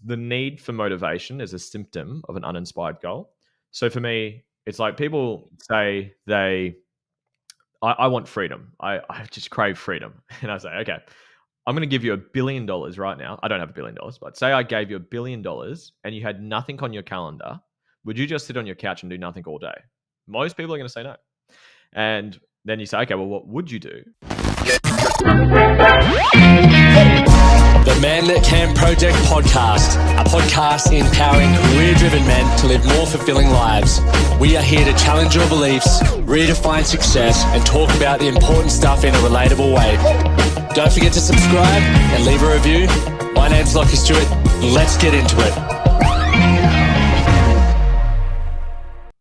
the need for motivation is a symptom of an uninspired goal. So for me, it's like people say I want freedom. I just crave freedom. And I say, okay, I'm going to give you $1 billion right now. I don't have $1 billion, but say I gave you $1 billion and you had nothing on your calendar. Would you just sit on your couch and do nothing all day? Most people are going to say no. And then you say, okay, well, what would you do? The Man That Can Project podcast, a podcast empowering career-driven men to live more fulfilling lives. We are here to challenge your beliefs, redefine success, and talk about the important stuff in a relatable way. Don't forget to subscribe and leave a review. My name's Lachlan Stuart. Let's get into it.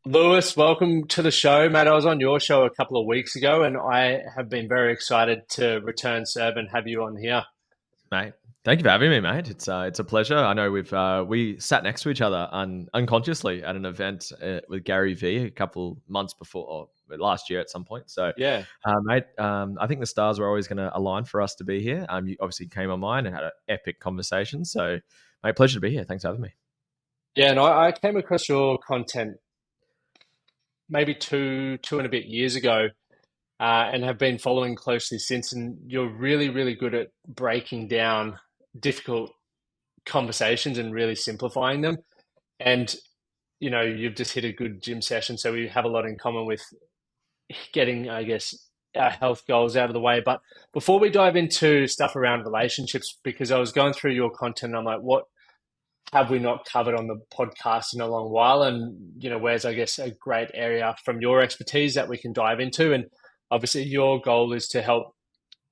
Lewis, welcome to the show, mate. I was on your show a couple of weeks ago, and I have been very excited to return serve and have you on here, mate. Thank you for having me, mate. It's a pleasure. I know we sat next to each other unconsciously at an event with Gary V a couple months before, or last year at some point. So yeah, mate. I think the stars were always going to align for us to be here. You obviously came on mine and had an epic conversation. So, mate, pleasure to be here. Thanks for having me. Yeah, and I came across your content maybe two and a bit years ago. And have been following closely since. And you're really, really good at breaking down difficult conversations and really simplifying them. And, you know, you've just hit a good gym session. So we have a lot in common with getting, I guess, our health goals out of the way. But before we dive into stuff around relationships, because I was going through your content and I'm like, what have we not covered on the podcast in a long while? And, you know, where's, I guess, a great area from your expertise that we can dive into. And obviously, your goal is to help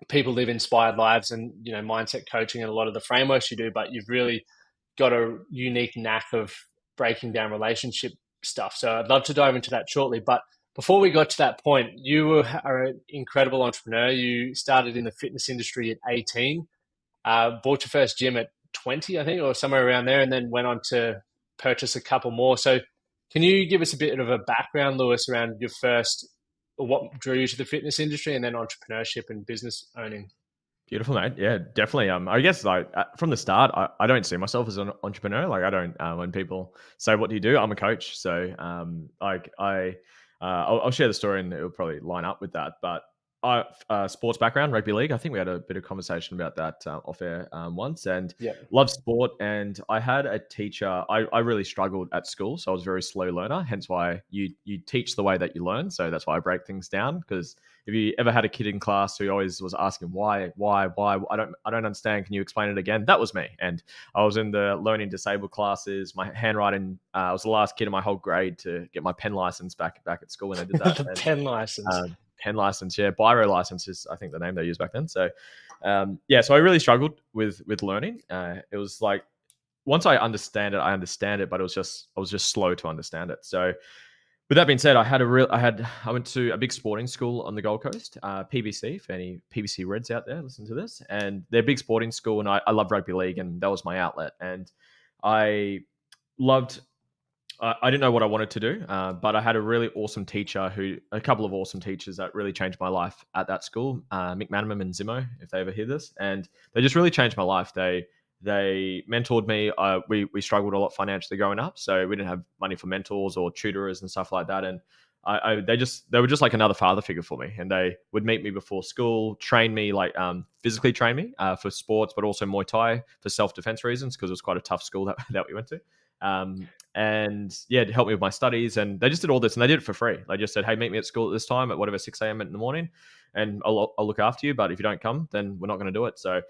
people live inspired lives and, you know, mindset coaching and a lot of the frameworks you do, but you've really got a unique knack of breaking down relationship stuff. So I'd love to dive into that shortly. But before we got to that point, you are an incredible entrepreneur. You started in the fitness industry at 18, bought your first gym at 20, I think, or somewhere around there, and then went on to purchase a couple more. So can you give us a bit of a background, Lewis, around your first, or what drew you to the fitness industry and then entrepreneurship and business owning? Beautiful, mate. Yeah, definitely. I guess like from the start, I don't see myself as an entrepreneur. Like I don't. When people say, "What do you do?" I'm a coach. So I'll share the story and it'll probably line up with that. But sports background, rugby league. I think we had a bit of conversation about that off air once, and love sport. And I had a teacher. I really struggled at school, so I was a very slow learner. Hence why you teach the way that you learn. So that's why I break things down. Because if you ever had a kid in class who always was asking why, I don't understand. Can you explain it again? That was me. And I was in the learning disabled classes. My handwriting. I was the last kid in my whole grade to get my pen license back at school when I did that. Pen license. Pen license, yeah. Biro license is, I think, the name they used back then. So, so I really struggled with learning. It was like once I understand it, but I was just slow to understand it. So, with that being said, I went to a big sporting school on the Gold Coast, PBC. For any PBC Reds out there, listen to this. And they're a big sporting school, and I love rugby league, and that was my outlet. And I loved. I didn't know what I wanted to do, but I had a really awesome teacher a couple of awesome teachers that really changed my life at that school, Mick Manneman and Zimo, if they ever hear this. And they just really changed my life. They mentored me. We struggled a lot financially growing up, so we didn't have money for mentors or tutors and stuff like that. And they were just like another father figure for me. And they would meet me before school, train me, like physically train me for sports, but also Muay Thai for self-defense reasons, because it was quite a tough school that we went to. And yeah, to help me with my studies. And they just did all this, and they did it for free. They just said, hey, meet me at school at this time at whatever 6 a.m. in the morning, and I'll look after you. But if you don't come, then we're not going to do it. So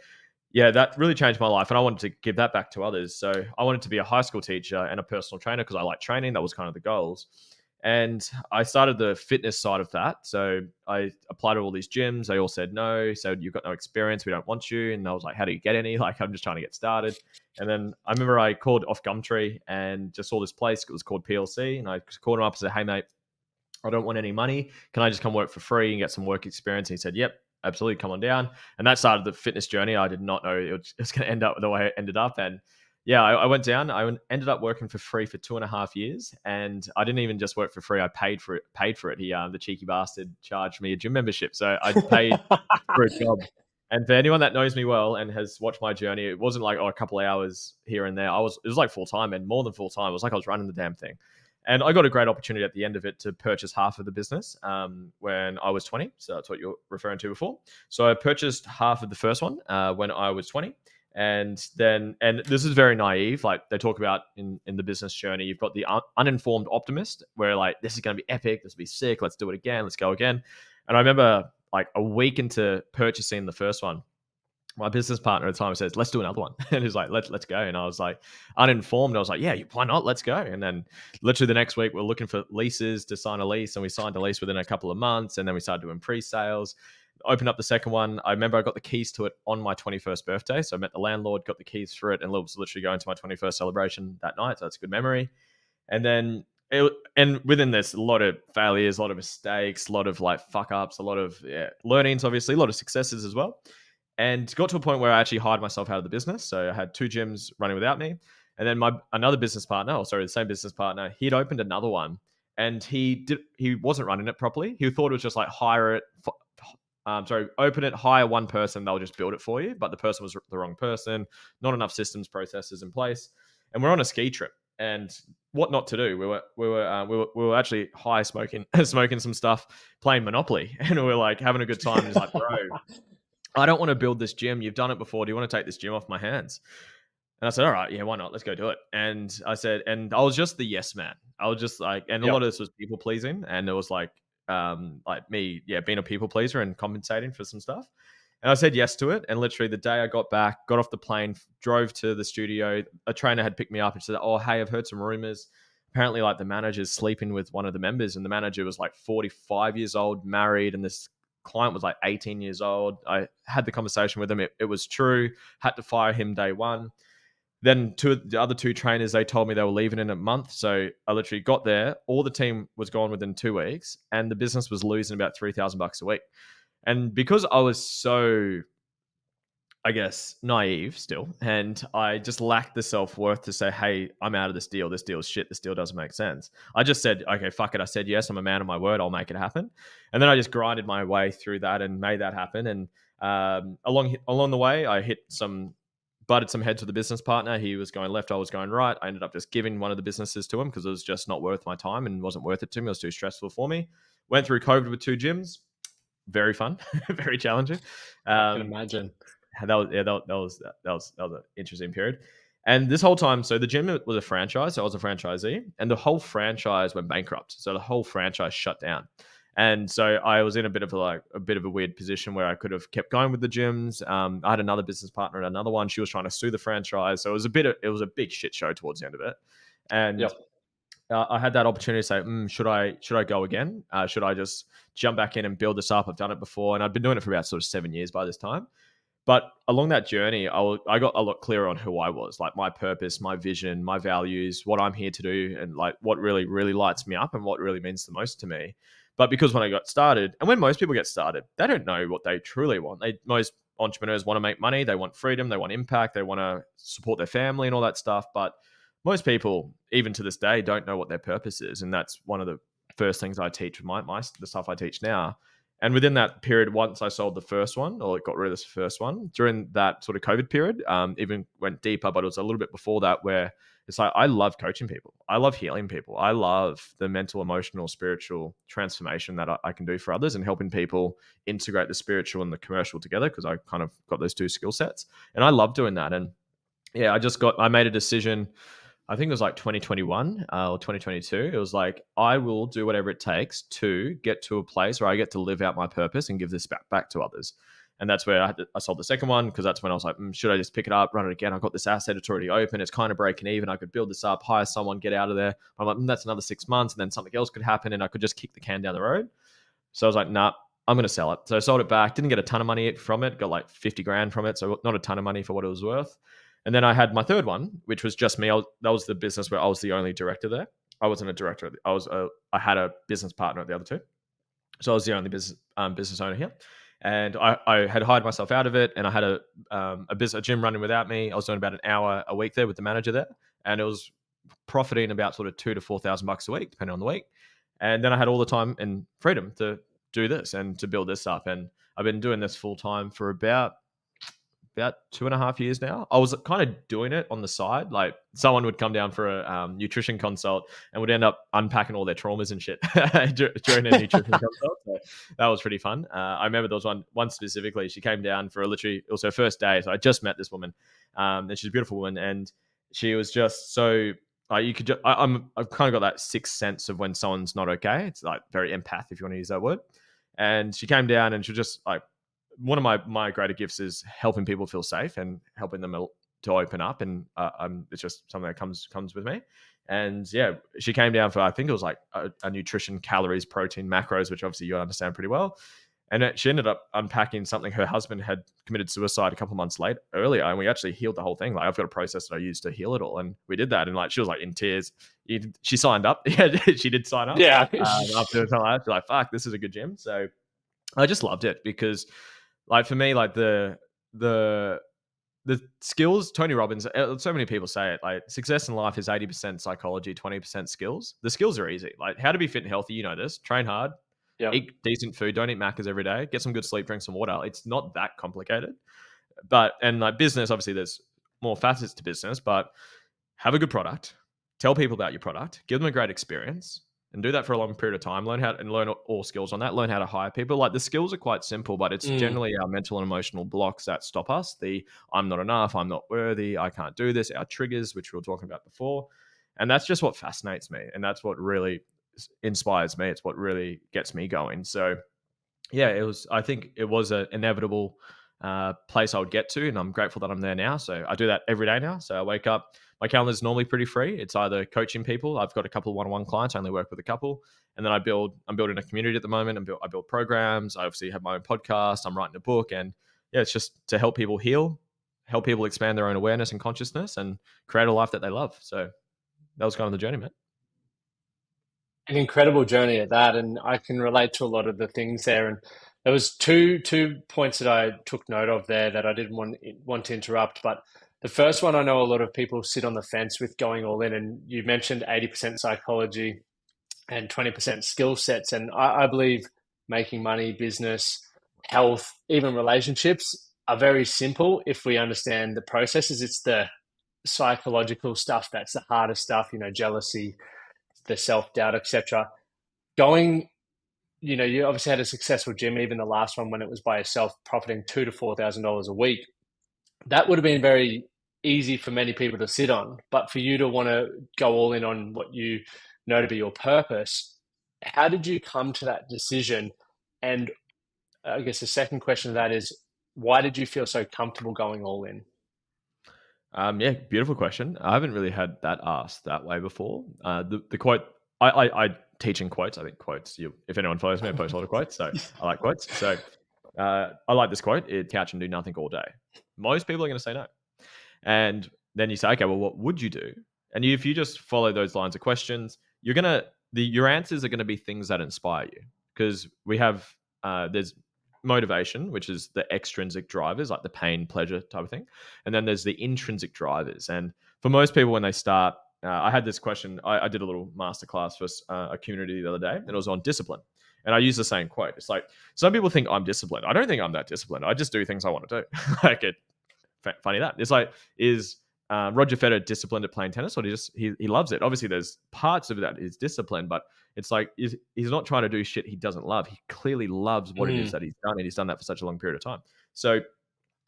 yeah, that really changed my life, and I wanted to give that back to others. So I wanted to be a high school teacher and a personal trainer because I like training. That was kind of the goals. And I started the fitness side of that. So I applied to all these gyms. They all said no. Said, you've got no experience. We don't want you. And I was like, how do you get any? Like, I'm just trying to get started. And then I remember I called off Gumtree and just saw this place. It was called PLC. And I called him up and said, hey, mate, I don't want any money. Can I just come work for free and get some work experience? And he said, yep, absolutely. Come on down. And that started the fitness journey. I did not know it was going to end up the way it ended up. And yeah, I went down. I ended up working for free for 2.5 years, and I didn't even just work for free. I paid for it. He, the cheeky bastard, charged me a gym membership, so I paid for a job. And for anyone that knows me well and has watched my journey, it wasn't like, oh, a couple of hours here and there. It was like full time and more than full time. It was like I was running the damn thing. And I got a great opportunity at the end of it to purchase half of the business when I was 20. So that's what you're referring to before. So I purchased half of the first one when I was 20. And this is very naive. Like they talk about in the business journey, you've got the uninformed optimist where like, this is going to be epic. This will be sick. Let's do it again. Let's go again. And I remember like a week into purchasing the first one, my business partner at the time says, let's do another one. And he's like, let's go. And I was like, uninformed. I was like, yeah, why not? Let's go. And then literally the next week, we're looking for leases to sign a lease. And we signed a lease within a couple of months. And then we started doing pre-sales, opened up the second one. I remember I got the keys to it on my 21st birthday. So I met the landlord, got the keys for it, and was literally going to my 21st celebration that night. So that's a good memory. And then and within this, a lot of failures, a lot of mistakes, a lot of like fuck ups, a lot of learnings, obviously, a lot of successes as well. And got to a point where I actually hired myself out of the business. So I had 2 gyms running without me. And then another business partner, the same business partner, he'd opened another one, and he wasn't running it properly. He thought it was just like open it, hire one person, they'll just build it for you. But the person was the wrong person, not enough systems, processes in place. And we're on a ski trip, and what not to do? We were actually high smoking some stuff, playing Monopoly, and we were like having a good time. He's like, bro, I don't want to build this gym. You've done it before. Do you want to take this gym off my hands? And I said, all right, yeah, why not? Let's go do it. And I said, and I was just the yes man. I was just like, and a lot of this was people pleasing. And it was like me, being a people pleaser and compensating for some stuff. And I said yes to it. And literally the day I got back, got off the plane, drove to the studio, a trainer had picked me up and said, oh, hey, I've heard some rumors. Apparently, like the manager's sleeping with one of the members, and the manager was like 45 years old, married, and this client was like 18 years old. I had the conversation with him. It was true. Had to fire him day one. Then the other 2 trainers, they told me they were leaving in a month. So I literally got there. All the team was gone within 2 weeks, and the business was losing about $3,000 a week. And because I was so, I guess, naive still, and I just lacked the self-worth to say, hey, I'm out of this deal. This deal is shit. This deal doesn't make sense. I just said, okay, fuck it. I said yes. I'm a man of my word. I'll make it happen. And then I just grinded my way through that and made that happen. And along the way, I butted some heads with the business partner. He was going left, I was going right. I ended up just giving one of the businesses to him because it was just not worth my time and wasn't worth it to me. It was too stressful for me. Went through COVID with 2 gyms. Very fun, very challenging. I can imagine. That was an interesting period. And this whole time, so the gym was a franchise. So I was a franchisee, and the whole franchise went bankrupt. So the whole franchise shut down. And so I was in a bit of a weird position where I could have kept going with the gyms. I had another business partner at another one. She was trying to sue the franchise. So it was a big shit show towards the end of it. And I had that opportunity to say, should I go again? Should I just jump back in and build this up? I've done it before, and I've been doing it for about sort of 7 years by this time. But along that journey, I got a lot clearer on who I was, like my purpose, my vision, my values, what I'm here to do, and like what really, really lights me up and what really means the most to me. But because when I got started, and when most people get started, they don't know what they truly want. Most entrepreneurs want to make money, they want freedom, they want impact, they want to support their family and all that stuff. But most people, even to this day, don't know what their purpose is. And that's one of the first things I teach with the stuff I teach now. And within that period, once I sold the first one, or got rid of the first one, during that sort of COVID period, even went deeper, but it was a little bit before that where it's like, I love coaching people. I love healing people. I love the mental, emotional, spiritual transformation that I can do for others and helping people integrate the spiritual and the commercial together because I kind of got those 2 skill sets. And I love doing that. And yeah, I made a decision. I think it was like 2021 or 2022. It was like, I will do whatever it takes to get to a place where I get to live out my purpose and give this back to others. And that's where I sold the second one because that's when I was like, should I just pick it up, run it again? I've got this asset. It's already open. It's kind of breaking even. I could build this up, hire someone, get out of there. I'm like, that's another 6 months. And then something else could happen and I could just kick the can down the road. So I was like, nah, I'm going to sell it. So I sold it back. Didn't get a ton of money from it. Got like 50 grand from it. So not a ton of money for what it was worth. And then I had my third one, which was just me. That was the business where I was the only director there. I wasn't a director. I had a business partner at the other 2. So I was the only business owner here. And I had hired myself out of it, and I had a gym running without me. I was doing about an hour a week there with the manager there, and it was profiting about sort of $2,000 to $4,000 a week, depending on the week. And then I had all the time and freedom to do this and to build this up. And I've been doing this full time for about about 2.5 years now. I was kind of doing it on the side. Like someone would come down for a nutrition consult and would end up unpacking all their traumas and shit during a nutrition consult. So that was pretty fun. I remember there was one specifically. She came down for it was her first day. So I just met this woman, and she's a beautiful woman, and she was just so. You could. I've kind of got that sixth sense of when someone's not okay. It's like very empath, if you want to use that word. And she came down, and she was just like, one of my greater gifts is helping people feel safe and helping them to open up, and it's just something that comes with me. And yeah, she came down for, I think it was like a nutrition, calories, protein, macros, which obviously you understand pretty well. And she ended up unpacking something. Her husband had committed suicide a couple of months earlier, and we actually healed the whole thing. Like I've got a process that I use to heal it all, and we did that. And like she was like in tears. She signed up. Yeah, she did sign up. Yeah. After doing something like that, she's like, "Fuck, this is a good gym." So I just loved it because, like for me, like the skills, Tony Robbins, so many people say it, like success in life is 80% psychology, 20% skills. The skills are easy. Like how to be fit and healthy, you know this. Train hard, Yep. eat decent food, don't eat macas every day, get some good sleep, drink some water. It's not that complicated. But, and like business, obviously there's more facets to business, but have a good product, tell people about your product, give them a great experience, and do that for a long period of time. Learn all skills on that. Learn how to hire people. Like the skills are quite simple, but it's generally our mental and emotional blocks that stop us. The I'm not enough, I'm not worthy, I can't do this. Our triggers, which we were talking about before, and that's just what fascinates me, and that's what really inspires me. It's what really gets me going. So yeah, it was. I think it was an inevitable place I would get to, and I'm grateful that I'm there now. So I do that every day now. So I wake up. My calendar is normally pretty free. It's either coaching people. I've got a couple of one-on-one clients. I only work with a couple, and then I'm building a community at the moment. I build programs. I obviously have my own podcast. I'm writing a book, and yeah, it's just to help people heal, help people expand their own awareness and consciousness, and create a life that they love. So that was kind of the journey, man. An incredible journey at that, and I can relate to a lot of the things there. And there was two points that I took note of there that I didn't want to interrupt. But the first one, I know a lot of people sit on the fence with going all in, and you mentioned 80% psychology and 20% skill sets. And I believe making money, business, health, even relationships are very simple if we understand the processes. It's the psychological stuff that's the hardest stuff, jealousy, the self-doubt, etc. Going, you obviously had a successful gym, even the last one when it was by yourself, profiting $2,000 to $4,000 a week. That would have been very easy for many people to sit on, but for you to want to go all in on what you know to be your purpose, how did you come to that decision? And I guess the second question to that is, why did you feel so comfortable going all in? Yeah, beautiful question. I haven't really had that asked that way before. The quote I teach in quotes. I think quotes. If anyone follows me, I post a lot of quotes, so I like quotes. So I like this quote: "It couch and do nothing all day." Most people are going to say no, and then you say, "Okay, well, what would you do?" And if you just follow those lines of questions, your answers are going to be things that inspire you, because we have there's motivation, which is the extrinsic drivers, like the pain, pleasure type of thing. And then there's the intrinsic drivers. And for most people, when they start, I had this question. I did a little masterclass for a community the other day, and it was on discipline. And I use the same quote. It's like, some people think I'm disciplined. I don't think I'm that disciplined. I just do things I want to do. Like funny that. It's like, is Roger Federer disciplined at playing tennis, or he loves it? Obviously, there's parts of that is discipline, but it's like he's not trying to do shit he doesn't love. He clearly loves what it is that he's done, and he's done that for such a long period of time. So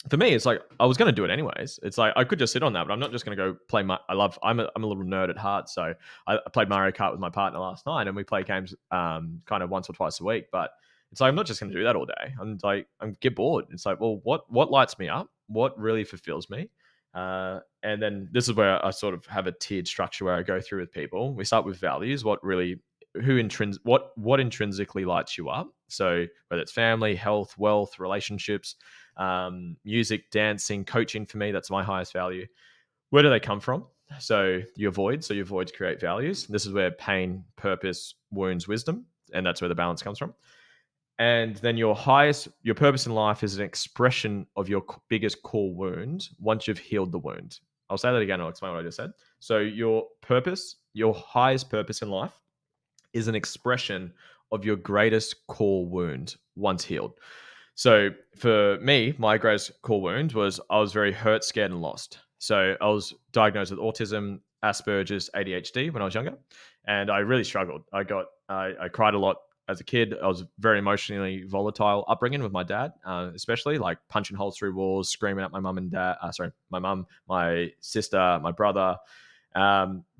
for me, it's like I was going to do it anyways. It's like I could just sit on that, but I'm not just going to go play. I'm a little nerd at heart, so I played Mario Kart with my partner last night, and we play games kind of once or twice a week. But it's like I'm not just going to do that all day. I'm get bored. It's like, well, what lights me up? What really fulfills me? And then this is where I sort of have a tiered structure where I go through with people. We start with values. What intrinsically lights you up? So whether it's family, health, wealth, relationships, music, dancing, coaching, for me, that's my highest value. Where do they come from? So your voids create values. This is where pain, purpose, wounds, wisdom, and that's where the balance comes from. And then your purpose in life is an expression of your biggest core wound once you've healed the wound. I'll say that again. I'll explain what I just said. So your highest purpose in life is an expression of your greatest core wound once healed. So for me, my greatest core wound was I was very hurt, scared, and lost. So I was diagnosed with autism, Asperger's, ADHD when I was younger, and I really struggled. I cried a lot as a kid. I was very emotionally volatile upbringing with my dad, especially like punching holes through walls, screaming at my mum and dad. Sorry, my mum, my sister, my brother,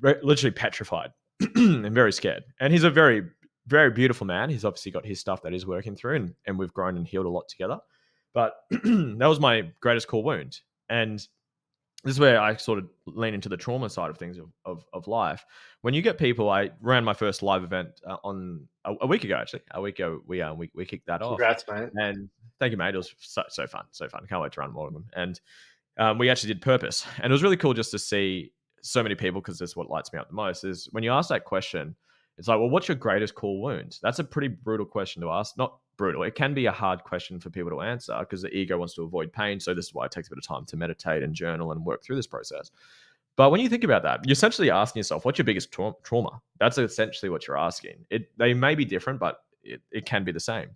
literally petrified and very scared. And he's a very, very beautiful man. He's obviously got his stuff that he's working through, and we've grown and healed a lot together. But that was my greatest core wound. And this is where I sort of lean into the trauma side of things of life. When you get people, I ran my first live event on a week ago, actually. A week ago, we kicked that off. Congrats, mate. And thank you, mate. It was so fun, so fun. Can't wait to run more of them. And we actually did purpose, and it was really cool just to see so many people, because that's what lights me up the most. Is when you ask that question, it's like, well, what's your greatest core wound? That's a pretty brutal question to ask. Not brutal. It can be a hard question for people to answer because the ego wants to avoid pain. So this is why it takes a bit of time to meditate and journal and work through this process. But when you think about that, you're essentially asking yourself, what's your biggest trauma? That's essentially what you're asking. They may be different, but it can be the same.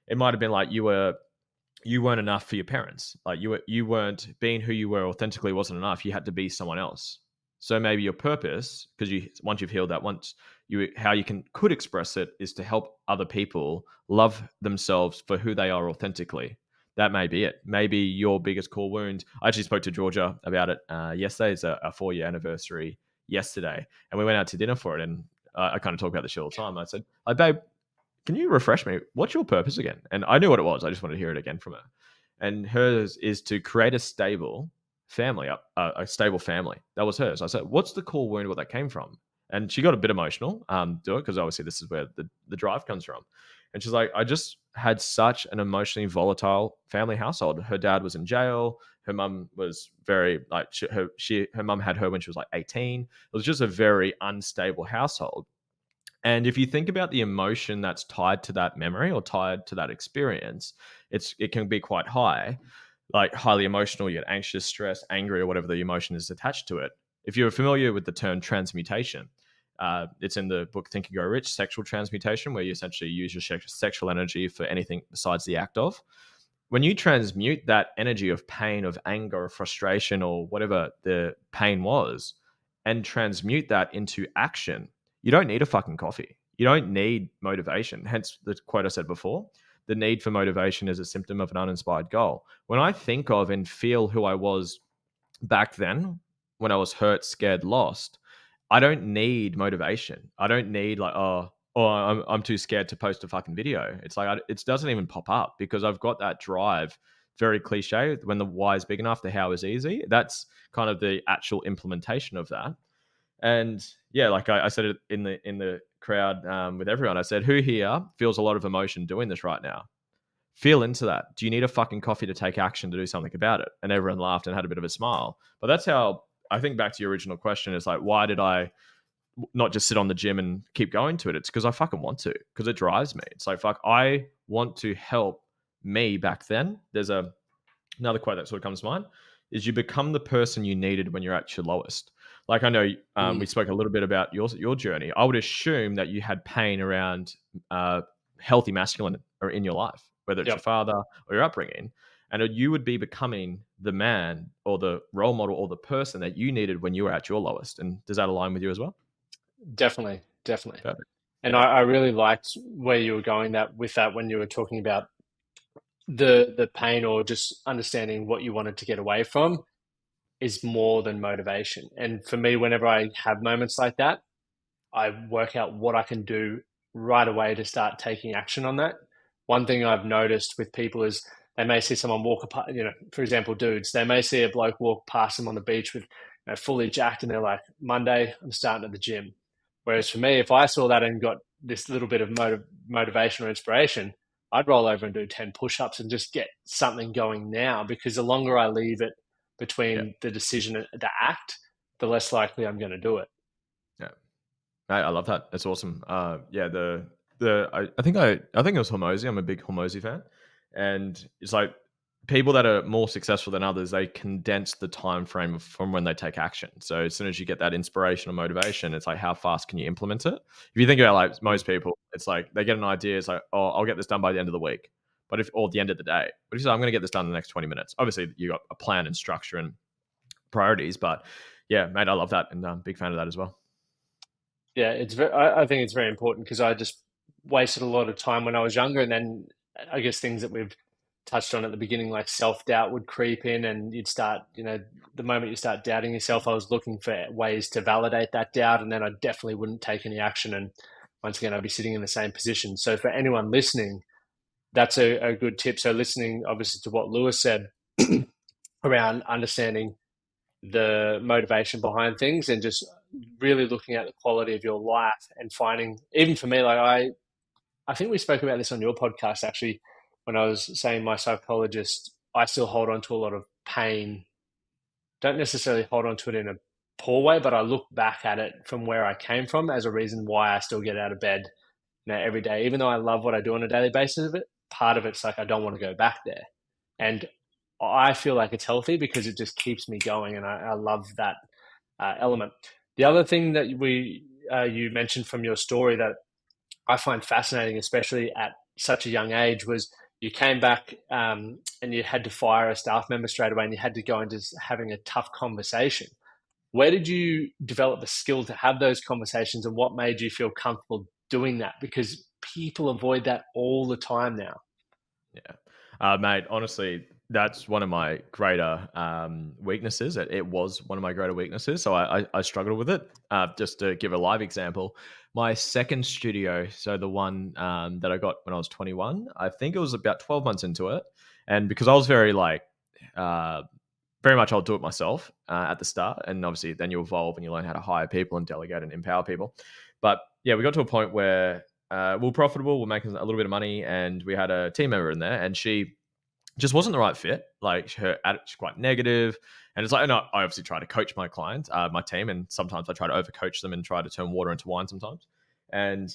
It might have been like you weren't enough for your parents. Like you weren't being who you were authentically wasn't enough. You had to be someone else. So maybe your purpose, because once you've healed that, how you could express it is to help other people love themselves for who they are authentically. That may be it. Maybe your biggest core wound. I actually spoke to Georgia about it yesterday. It's a 4-year anniversary yesterday, and we went out to dinner for it. And I kind of talk about this shit all the time. I said, babe, can you refresh me? What's your purpose again? And I knew what it was. I just wanted to hear it again from her. And hers is to create a stable family, a stable family. That was hers. I said, what's the core wound, what that came from? And she got a bit emotional, do it, because obviously this is where the drive comes from. And she's like, I just had such an emotionally volatile family household. Her dad was in jail. Her mum was very like her mum had her when she was like 18. It was just a very unstable household. And if you think about the emotion that's tied to that memory or tied to that experience, it can be quite high, like highly emotional. You get anxious, stressed, angry, or whatever the emotion is attached to it. If you're familiar with the term transmutation, it's in the book Think and Grow Rich, sexual transmutation, where you essentially use your sexual energy for anything besides the act of. When you transmute that energy of pain, of anger, or frustration, or whatever the pain was, and transmute that into action, you don't need a fucking coffee. You don't need motivation. Hence the quote I said before, the need for motivation is a symptom of an uninspired goal. When I think of and feel who I was back then, when I was hurt, scared, lost, I don't need motivation. I don't need like, I'm too scared to post a fucking video. It's like, it doesn't even pop up because I've got that drive. Very cliche. When the why is big enough, the how is easy. That's kind of the actual implementation of that. And yeah, like I said it in the crowd with everyone. I said, who here feels a lot of emotion doing this right now? Feel into that. Do you need a fucking coffee to take action to do something about it? And everyone laughed and had a bit of a smile. But that's how I think back to your original question is like, why did I not just sit on the gym and keep going to it? It's because I fucking want to, because it drives me. It's like, fuck, I want to help me back then. There's another quote that sort of comes to mind is you become the person you needed when you're at your lowest. Like I know we spoke a little bit about your journey. I would assume that you had pain around healthy masculine or in your life, whether it's your father or your upbringing, and you would be becoming the man or the role model or the person that you needed when you were at your lowest. And does that align with you as well? Definitely. Perfect. And Yeah. I really liked where you were going with that when you were talking about the pain or just understanding what you wanted to get away from is more than motivation. And for me, whenever I have moments like that, I work out what I can do right away to start taking action on that. One thing I've noticed with people is they may see someone walk apart, for example, dudes, they may see a bloke walk past them on the beach with fully jacked and they're like, Monday, I'm starting at the gym. Whereas for me, if I saw that and got this little bit of motivation or inspiration, I'd roll over and do 10 push-ups and just get something going now, because the longer I leave it between the decision and the act, the less likely I'm going to do it. Yeah. I love that. That's awesome. Yeah, I think it was Hormozy. I'm a big Hormozy fan, and it's like people that are more successful than others, they condense the time frame from when they take action. So as soon as you get that inspiration or motivation, it's like how fast can you implement it? If you think about like most people, it's like they get an idea, it's like, oh, I'll get this done by the end of the week. But if, or at the end of the day, but if you say, I'm going to get this done in the next 20 minutes, obviously you got a plan and structure and priorities. But yeah, mate, I love that, and I'm a big fan of that as well. Yeah, it's very, I think it's very important because I just wasted a lot of time when I was younger, and then I guess things that we've touched on at the beginning, like self-doubt would creep in, and you'd start, the moment you start doubting yourself, I was looking for ways to validate that doubt, and then I definitely wouldn't take any action. And once again, I'd be sitting in the same position. So for anyone listening, that's a good tip. So listening, obviously, to what Lewis said around understanding the motivation behind things and just really looking at the quality of your life and finding, even for me, like I think we spoke about this on your podcast actually, when I was saying my psychologist, I still hold on to a lot of pain. Don't necessarily hold on to it in a poor way, but I look back at it from where I came from as a reason why I still get out of bed, every day. Even though I love what I do on a daily basis of it, part of it's like I don't want to go back there. And I feel like it's healthy because it just keeps me going, and I love that element. The other thing that you mentioned from your story that I find fascinating, especially at such a young age, was you came back and you had to fire a staff member straight away, and you had to go into having a tough conversation. Where did you develop the skill to have those conversations, and what made you feel comfortable doing that? Because people avoid that all the time now. Yeah. Mate, honestly, that's one of my greater weaknesses. It was one of my greater weaknesses. So I struggled with it. Just to give a live example, my second studio, so the one that I got when I was 21, I think it was about 12 months into it. And because I was very like, uh, very much I'll do it myself at the start. And obviously then you evolve and you learn how to hire people and delegate and empower people. But yeah, we got to a point where we are profitable, we're making a little bit of money, and we had a team member in there, and she just wasn't the right fit. Like her attitude's quite negative, and it's like, and I obviously try to coach my clients, my team, and sometimes I try to overcoach them and try to turn water into wine sometimes. And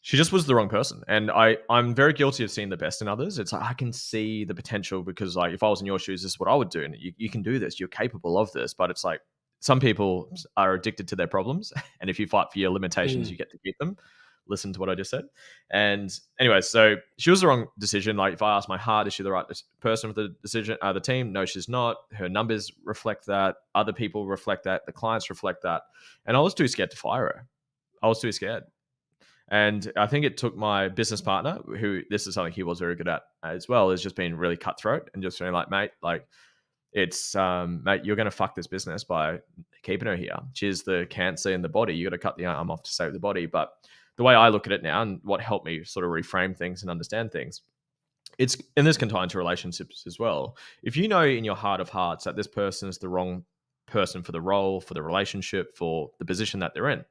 she just was the wrong person, and I'm very guilty of seeing the best in others. It's like I can see the potential because like if I was in your shoes, this is what I would do, and you can do this, you're capable of this. But it's like some people are addicted to their problems, and if you fight for your limitations, Mm. you get to keep them. Listen to what I just said. And anyway, so she was the wrong decision. Like if I ask my heart, is she the right person for the decision? The team? No, she's not. Her numbers reflect that. Other people reflect that. The clients reflect that. And I was too scared to fire her. I was too scared. And I think it took my business partner, who this is something he was very good at as well, is just being really cutthroat and just being like, mate, like it's mate, you're gonna fuck this business by keeping her here. She's the cancer in the body. You got to cut the arm off to save the body. But the way I look at it now, and what helped me sort of reframe things and understand things, it's and this can tie into relationships as well. If you know in your heart of hearts that this person is the wrong person for the role, for the relationship, for the position that they're in,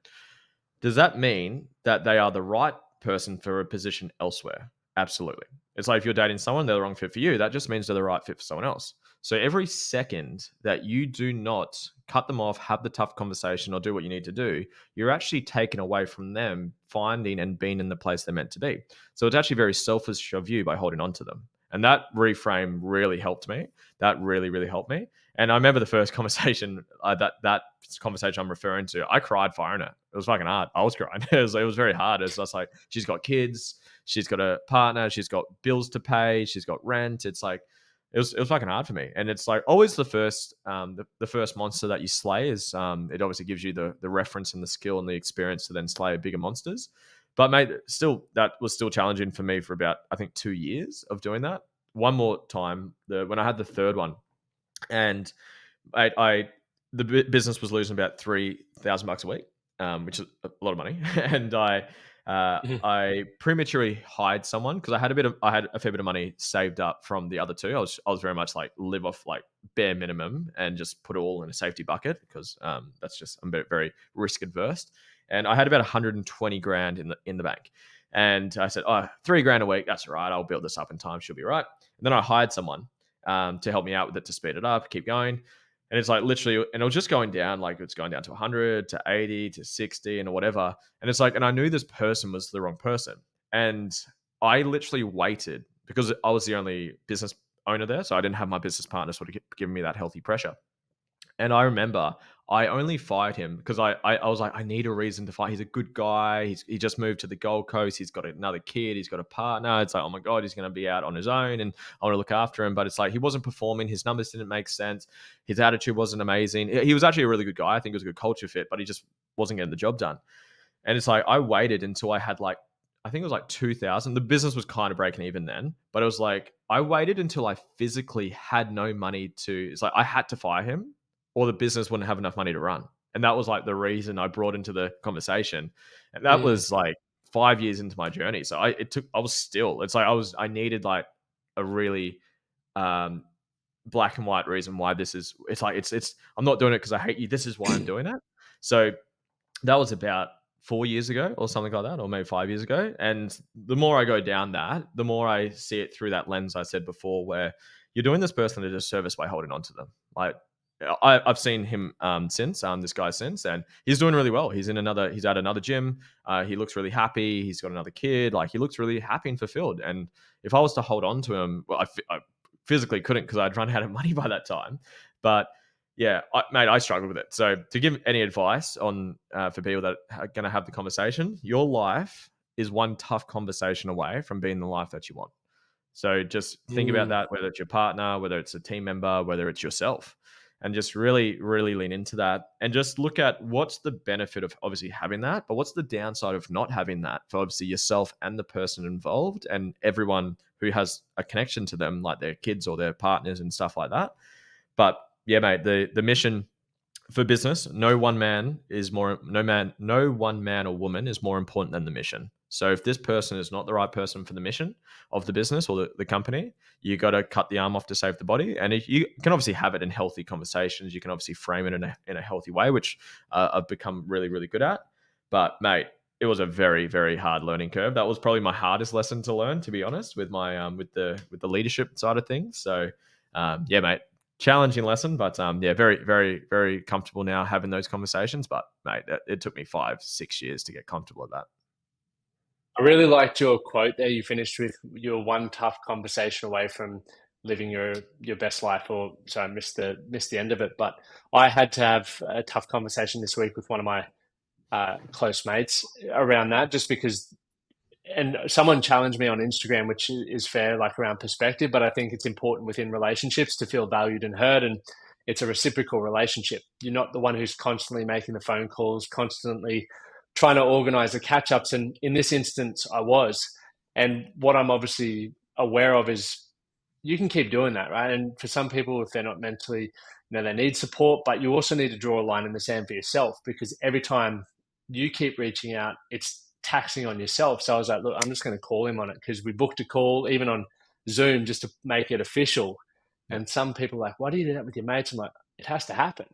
does that mean that they are the right person for a position elsewhere? Absolutely. It's like if you're dating someone, they're the wrong fit for you. That just means they're the right fit for someone else. So every second that you do not cut them off, have the tough conversation, or do what you need to do, you're actually taken away from them finding and being in the place they're meant to be. So it's actually very selfish of you by holding on to them. And that reframe really helped me. That really, really helped me. And I remember the first conversation that conversation I'm referring to. I cried firing it. It was fucking hard. I was crying. It was very hard. It's just like she's got kids, she's got a partner, she's got bills to pay, she's got rent. It's like it was fucking hard for me. And it's like always the first monster that you slay is it obviously gives you the reference and the skill and the experience to then slay bigger monsters. But mate, still that was still challenging for me for about I think 2 years of doing that. One more time, when I had the third one, and I the business was losing about $3,000 a week, which is a lot of money, and Mhm. I prematurely hired someone because I had a fair bit of money saved up from the other two. I was very much like live off like bare minimum and just put it all in a safety bucket because that's just I'm very risk adverse, and I had about 120 grand in the bank. And I said, oh, 3 grand a week. That's all right. I'll build this up in time. She'll be right. And then I hired someone to help me out with it to speed it up, keep going. And it's like literally, and it was just going down, like it's going down to 100, to 80, to 60, and whatever. And it's like, and I knew this person was the wrong person. And I literally waited because I was the only business owner there. So I didn't have my business partner sort of giving me that healthy pressure. And I remember I only fired him because I was like, I need a reason to fire. He's a good guy. He just moved to the Gold Coast. He's got another kid. He's got a partner. It's like, oh my God, he's going to be out on his own and I want to look after him. But it's like, he wasn't performing. His numbers didn't make sense. His attitude wasn't amazing. He was actually a really good guy. I think it was a good culture fit, but he just wasn't getting the job done. And it's like, I waited until I had like, I think it was like 2000. The business was kind of breaking even then, but it was like, I waited until I physically had no money to, it's like, I had to fire him or the business wouldn't have enough money to run. And that was like the reason I brought into the conversation. And that Mm, was like 5 years into my journey. So I was still, it's like, I needed like a really, um, black and white reason why this is, it's like, I'm not doing it because I hate you. This is why I'm doing it. So that was about 4 years ago or something like that, or maybe 5 years ago. And the more I go down that, the more I see it through that lens I said before, where you're doing this person a disservice by holding on to them. Like I've seen him since this guy since, and he's doing really well. He's at another gym. He looks really happy. He's got another kid. Like he looks really happy and fulfilled. And if I was to hold on to him, well, I physically couldn't because I'd run out of money by that time. But yeah, mate, I struggled with it. So to give any advice on for people that are going to have the conversation, your life is one tough conversation away from being the life that you want. So just think about mm. that, whether it's your partner, whether it's a team member, whether it's yourself, and just really, really lean into that and just look at what's the benefit of obviously having that, but what's the downside of not having that for obviously yourself and the person involved and everyone who has a connection to them, like their kids or their partners and stuff like that. But yeah, mate, the mission for business, no one man or woman is more important than the mission. So if this person is not the right person for the mission of the business or the company, you got to cut the arm off to save the body. And you can obviously have it in healthy conversations. You can obviously frame it in a healthy way, which I've become really, really good at. But mate, it was a very, very hard learning curve. That was probably my hardest lesson to learn, to be honest, with my with the leadership side of things. So yeah, mate, challenging lesson, but yeah, very, very, very comfortable now having those conversations. But mate, it took me 5-6 years to get comfortable with that. I really liked your quote there. You finished with "You're one tough conversation away from living your best life." Or sorry, I missed the end of it. But I had to have a tough conversation this week with one of my close mates around that, just because. And someone challenged me on Instagram, which is fair, like around perspective. But I think it's important within relationships to feel valued and heard, and it's a reciprocal relationship. You're not the one who's constantly making the phone calls, constantly trying to organize the catch ups. And in this instance, I was. And what I'm obviously aware of is you can keep doing that, right? And for some people, if they're not mentally, they need support, but you also need to draw a line in the sand for yourself, because every time you keep reaching out, it's taxing on yourself. So I was like, look, I'm just going to call him on it, because we booked a call even on Zoom just to make it official. Yeah, And some people are like, why do you do that with your mates? I'm like, it has to happen.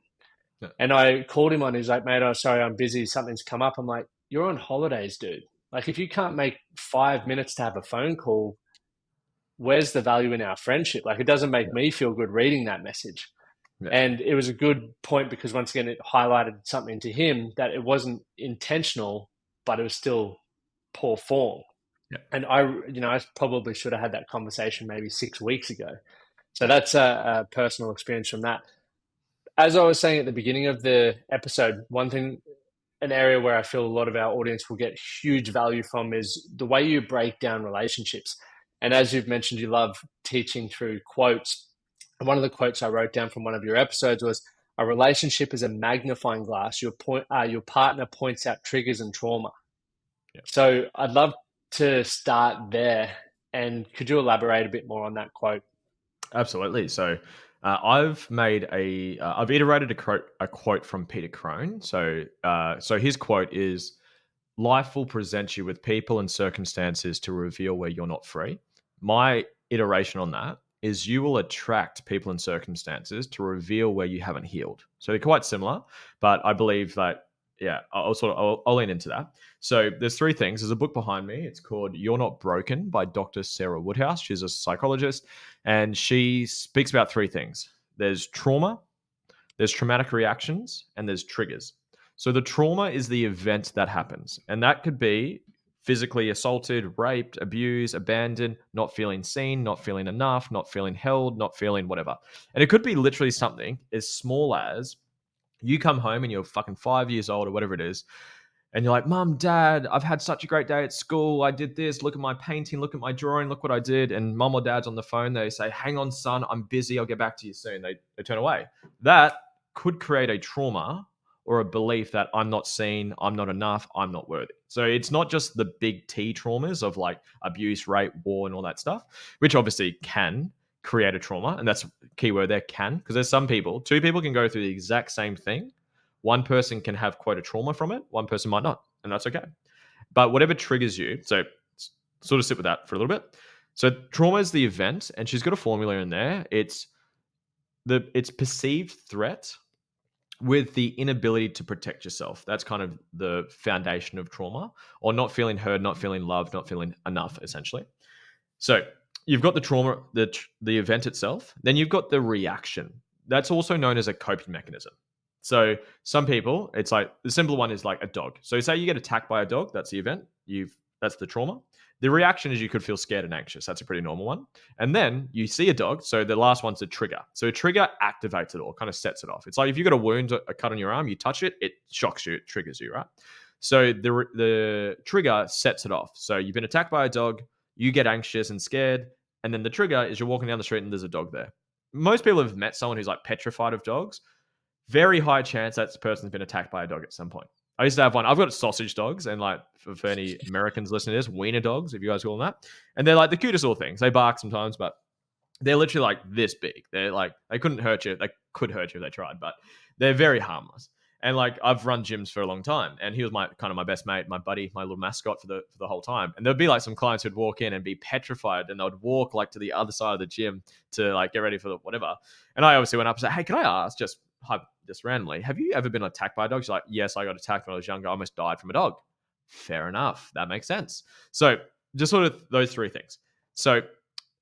yeah, And I called him on. He's like, mate, I'm sorry, I'm busy. Something's come up. I'm like, you're on holidays, dude. Like, if you can't make 5 minutes to have a phone call, where's the value in our friendship? Like, it doesn't make me feel good reading that message. yeah, And it was a good point, because once again, it highlighted something to him that it wasn't intentional, but it was still poor form. yeah. And I probably should have had that conversation maybe 6 weeks ago. So that's a personal experience from that. As I was saying at the beginning of the episode, one thing, an area where I feel a lot of our audience will get huge value from, is the way you break down relationships. And as you've mentioned, you love teaching through quotes. And one of the quotes I wrote down from one of your episodes was, "A relationship is a magnifying glass. Your partner points out triggers and trauma." Yeah. So I'd love to start there. And could you elaborate a bit more on that quote? Absolutely. So I've iterated a quote from Peter Crone. So his quote is, "Life will present you with people and circumstances to reveal where you're not free." My iteration on that is, you will attract people and circumstances to reveal where you haven't healed. So they're quite similar, but I believe that, yeah, I'll lean into that. So there's three things. There's a book behind me. It's called "You're Not Broken" by Dr. Sarah Woodhouse. She's a psychologist, and she speaks about three things. There's trauma, there's traumatic reactions, and there's triggers. So the trauma is the event that happens, and that could be physically assaulted, raped, abused, abandoned, not feeling seen, not feeling enough, not feeling held, not feeling whatever. And it could be literally something as small as You come home and you're fucking 5 years old or whatever it is, and you're like, Mum, Dad, I've had such a great day at school. I did this. Look at my painting. Look at my drawing. Look what I did. And mum or dad's on the phone. They say, hang on, son, I'm busy. I'll get back to you soon. They turn away. That could create a trauma or a belief that I'm not seen, I'm not enough, I'm not worthy. So it's not just the big T traumas of like abuse, rape, war, and all that stuff, which obviously can create a trauma. And that's keyword there, can, because there's some people, two people can go through the exact same thing. One person can have quite a trauma from it, one person might not, and that's okay. But whatever triggers you, so sort of sit with that for a little bit. So trauma is the event, and she's got a formula in there. It's perceived threat with the inability to protect yourself. That's kind of the foundation of trauma, or not feeling heard, not feeling loved, not feeling enough, essentially. So you've got the trauma, the event itself. Then you've got the reaction. That's also known as a coping mechanism. So some people, it's like the simple one is like a dog. So say you get attacked by a dog, that's the event. That's the trauma. The reaction is you could feel scared and anxious. That's a pretty normal one. And then you see a dog. So the last one's a trigger. So a trigger activates it all, kind of sets it off. It's like if you've got a wound, a cut on your arm, you touch it, it shocks you, it triggers you, right? So the trigger sets it off. So you've been attacked by a dog, you get anxious and scared, and then the trigger is you're walking down the street and there's a dog there. Most people have met someone who's like petrified of dogs. Very high chance that person's been attacked by a dog at some point. I used to have one. I've got sausage dogs, and like for any Americans listening to this, wiener dogs, if you guys call them that. And they're like the cutest little things. They bark sometimes, but they're literally like this big. They're like, they couldn't hurt you. They could hurt you if they tried, but they're very harmless. And like I've run gyms for a long time, and he was my best mate, my buddy, my little mascot for the whole time. And there'd be like some clients who'd walk in and be petrified, and they'd walk like to the other side of the gym to like get ready for the whatever. And I obviously went up and said, "Hey, can I ask just randomly, have you ever been attacked by a dog?" She's like, "Yes, I got attacked when I was younger. I almost died from a dog." Fair enough. That makes sense. So just sort of those three things. So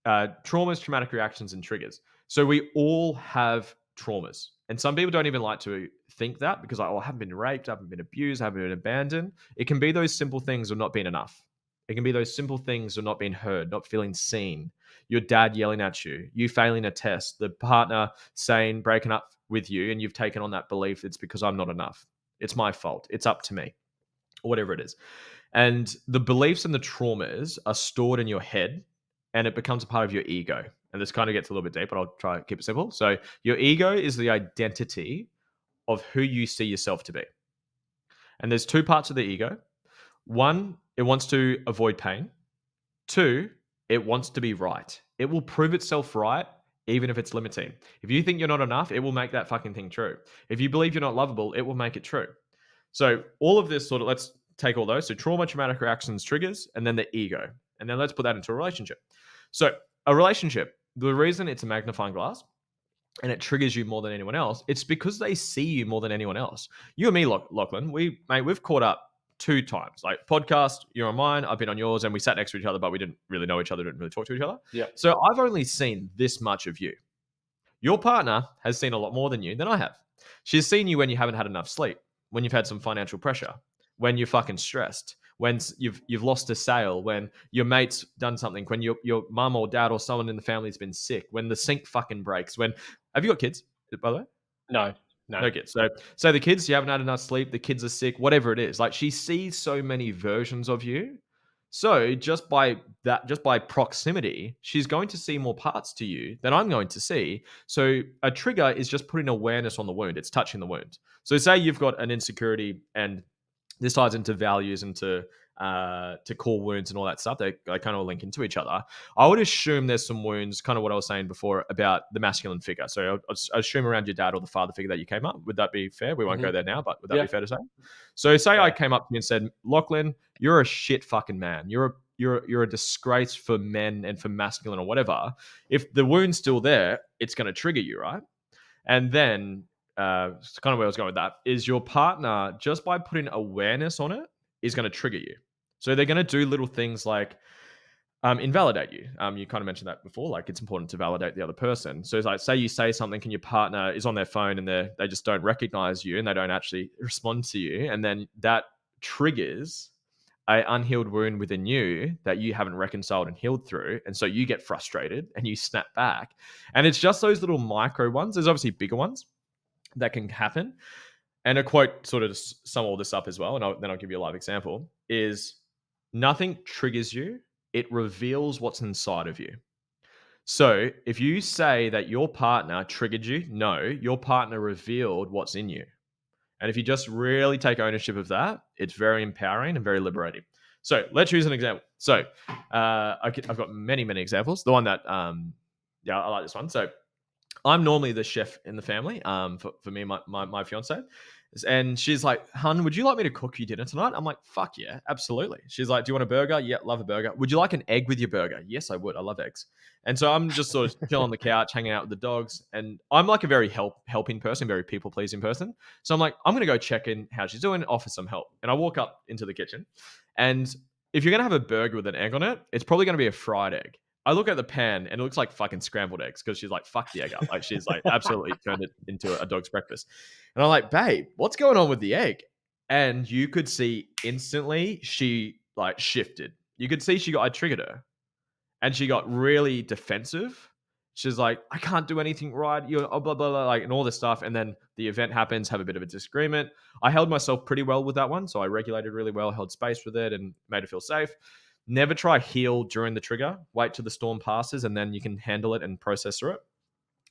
traumas, traumatic reactions, and triggers. So we all have traumas. And some people don't even like to think that because like, oh, I haven't been raped, I haven't been abused, I haven't been abandoned. It can be those simple things of not being enough. It can be those simple things of not being heard, not feeling seen. Your dad yelling at you, you failing a test, the partner saying, breaking up with you, and you've taken on that belief it's because I'm not enough. It's my fault. It's up to me, or whatever it is. And the beliefs and the traumas are stored in your head, and it becomes a part of your ego. And this kind of gets a little bit deep, but I'll try to keep it simple. So your ego is the identity of who you see yourself to be. And there's two parts of the ego. One, it wants to avoid pain. Two, it wants to be right. It will prove itself right, even if it's limiting. If you think you're not enough, it will make that fucking thing true. If you believe you're not lovable, it will make it true. So all of this sort of, let's take all those. So trauma, traumatic reactions, triggers, and then the ego. And then let's put that into a relationship. So a relationship, the reason it's a magnifying glass and it triggers you more than anyone else, it's because they see you more than anyone else. You and me, Lachlan, we've caught up 2 times. Like podcast, you're on mine, I've been on yours, and we sat next to each other, but we didn't really know each other, didn't really talk to each other. Yeah. So I've only seen this much of you. Your partner has seen a lot more than you than I have. She's seen you when you haven't had enough sleep, when you've had some financial pressure, when you're fucking stressed, when you've lost a sale, when your mate's done something, when your mum or dad or someone in the family's been sick, when the sink fucking breaks, when have you got kids, by the way? No. No kids. So the kids, you haven't had enough sleep, the kids are sick, whatever it is. Like she sees so many versions of you. So just by proximity, she's going to see more parts to you than I'm going to see. So a trigger is just putting awareness on the wound. It's touching the wound. So say you've got an insecurity, and this ties into values and to core wounds and all that stuff. They kind of link into each other. I would assume there's some wounds, kind of what I was saying before about the masculine figure. So I assume around your dad or the father figure that you came up. Would that be fair? We won't go there now, but would that be fair to say? So say I came up to you and said, Lachlan, you're a shit fucking man. You're a disgrace for men and for masculine or whatever. If the wound's still there, it's going to trigger you, right? And then it's kind of where I was going with that is your partner, just by putting awareness on it, is going to trigger you. So they're going to do little things like invalidate you. You kind of mentioned that before, like it's important to validate the other person. So it's like, say you say something and your partner is on their phone and they just don't recognize you and they don't actually respond to you. And then that triggers a unhealed wound within you that you haven't reconciled and healed through. And so you get frustrated and you snap back. And it's just those little micro ones. There's obviously bigger ones that can happen. And a quote sort of sum all this up as well, and then I'll give you a live example, is nothing triggers you, it reveals what's inside of you. So if you say that your partner triggered you, no, your partner revealed what's in you. And if you just really take ownership of that, it's very empowering and very liberating. So let's use an example. So I've got many, many examples. The one that, yeah, I like this one. So I'm normally the chef in the family, for me and my fiance. And she's like, "Hun, would you like me to cook you dinner tonight?" I'm like, "Fuck yeah, absolutely." She's like, "Do you want a burger?" "Yeah, love a burger." "Would you like an egg with your burger?" "Yes, I would. I love eggs." And so I'm just sort of chilling on the couch, hanging out with the dogs. And I'm like a very helping person, very people pleasing person. So I'm like, I'm going to go check in how she's doing, offer some help. And I walk up into the kitchen. And if you're going to have a burger with an egg on it, it's probably going to be a fried egg. I look at the pan and it looks like fucking scrambled eggs because she's like, fuck the egg up. Like she's like absolutely turned it into a dog's breakfast. And I'm like, babe, what's going on with the egg? And you could see instantly she like shifted. You could see I triggered her and she got really defensive. She's like, I can't do anything right. You're blah, blah, blah, like, and all this stuff. And then the event happens, have a bit of a disagreement. I held myself pretty well with that one. So I regulated really well, held space with it and made her feel safe. Never try heal during the trigger. Wait till the storm passes and then you can handle it and process through it.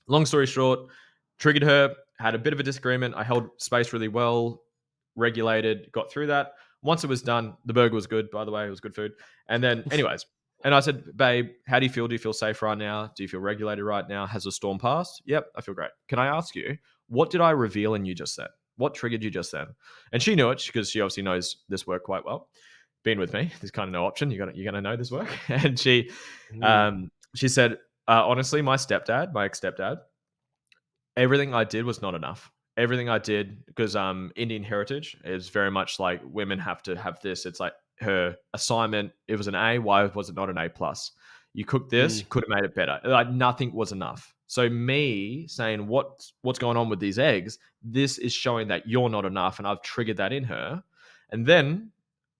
Long story short, triggered her, had a bit of a disagreement. I held space really well, regulated, got through that. Once it was done, the burger was good, by the way. It was good food. And then, anyways, and I said, babe, how do you feel? Do you feel safe right now? Do you feel regulated right now? Has the storm passed? Yep, I feel great. Can I ask you, what did I reveal in you just then? What triggered you just then? And she knew it because she obviously knows this work quite well. Been with me, there's kind of no option. You're gonna know this work. And Mm, she said, honestly, my ex stepdad, everything I did was not enough. Everything I did, because Indian heritage is very much like women have to have this. It's like her assignment. It was an A. Why was it not an A plus? You cooked this. mm. You could have made it better. Like nothing was enough. So me saying what's going on with these eggs, this is showing that you're not enough, and I've triggered that in her. And then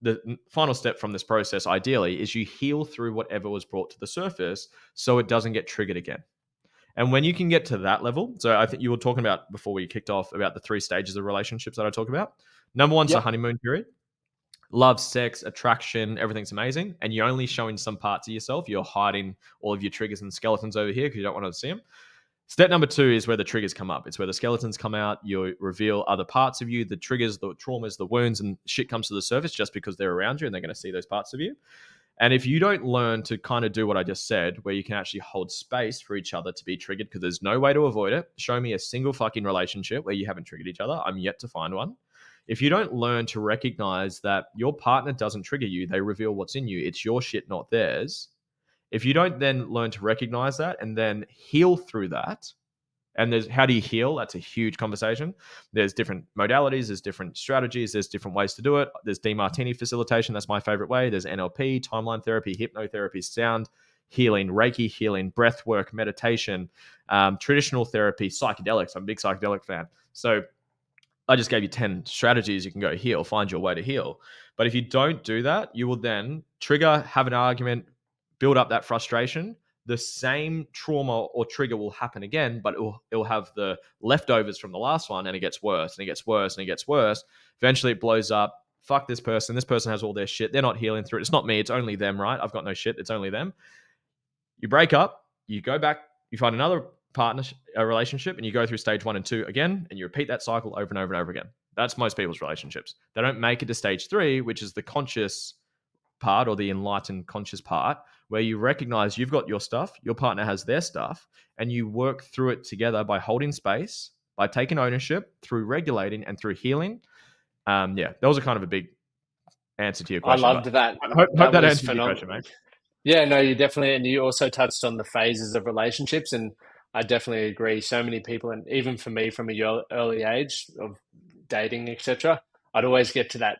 the final step from this process, ideally, is you heal through whatever was brought to the surface, so it doesn't get triggered again. And when you can get to that level, so I think you were talking about before we kicked off about the three stages of relationships that I talk about. Number one's the Yep. honeymoon period. Love, sex, attraction, everything's amazing. And you're only showing some parts of yourself. You're hiding all of your triggers and skeletons over here because you don't want to see them. Step number two is where the triggers come up. It's where the skeletons come out. You reveal other parts of you, the triggers, the traumas, the wounds, and shit comes to the surface just because they're around you and they're going to see those parts of you. And if you don't learn to kind of do what I just said, where you can actually hold space for each other to be triggered, because there's no way to avoid it. Show me a single fucking relationship where you haven't triggered each other. I'm yet to find one. If you don't learn to recognize that your partner doesn't trigger you, they reveal what's in you. It's your shit, not theirs. If you don't then learn to recognize that and then heal through that, and there's how do you heal? That's a huge conversation. There's different modalities, there's different strategies, there's different ways to do it. There's DeMartini facilitation, that's my favorite way. There's NLP, timeline therapy, hypnotherapy, sound healing, Reiki healing, breath work, meditation, traditional therapy, psychedelics. I'm a big psychedelic fan. So I just gave you 10 strategies you can go heal, find your way to heal. But if you don't do that, you will then trigger, have an argument, build up that frustration. The same trauma or trigger will happen again, but it'll have the leftovers from the last one, and it gets worse and it gets worse and it gets worse. Eventually, it blows up. Fuck this person. This person has all their shit. They're not healing through it. It's not me. It's only them, right? I've got no shit. It's only them. You break up, you go back, you find another partnership, a relationship, and you go through stage 1 and 2 again, and you repeat that cycle over and over and over again. That's most people's relationships. They don't make it to stage 3, which is the conscious part or the enlightened conscious part, where you recognize you've got your stuff, your partner has their stuff, and you work through it together by holding space, by taking ownership, through regulating and through healing. Yeah, that was a kind of a big answer to your I question, loved but that. hope That that was answered your phenomenal. question, mate. Yeah, no, you definitely, and you also touched on the phases of relationships, and I definitely agree. So many people, and even for me from a early age of dating, etc., I'd always get to that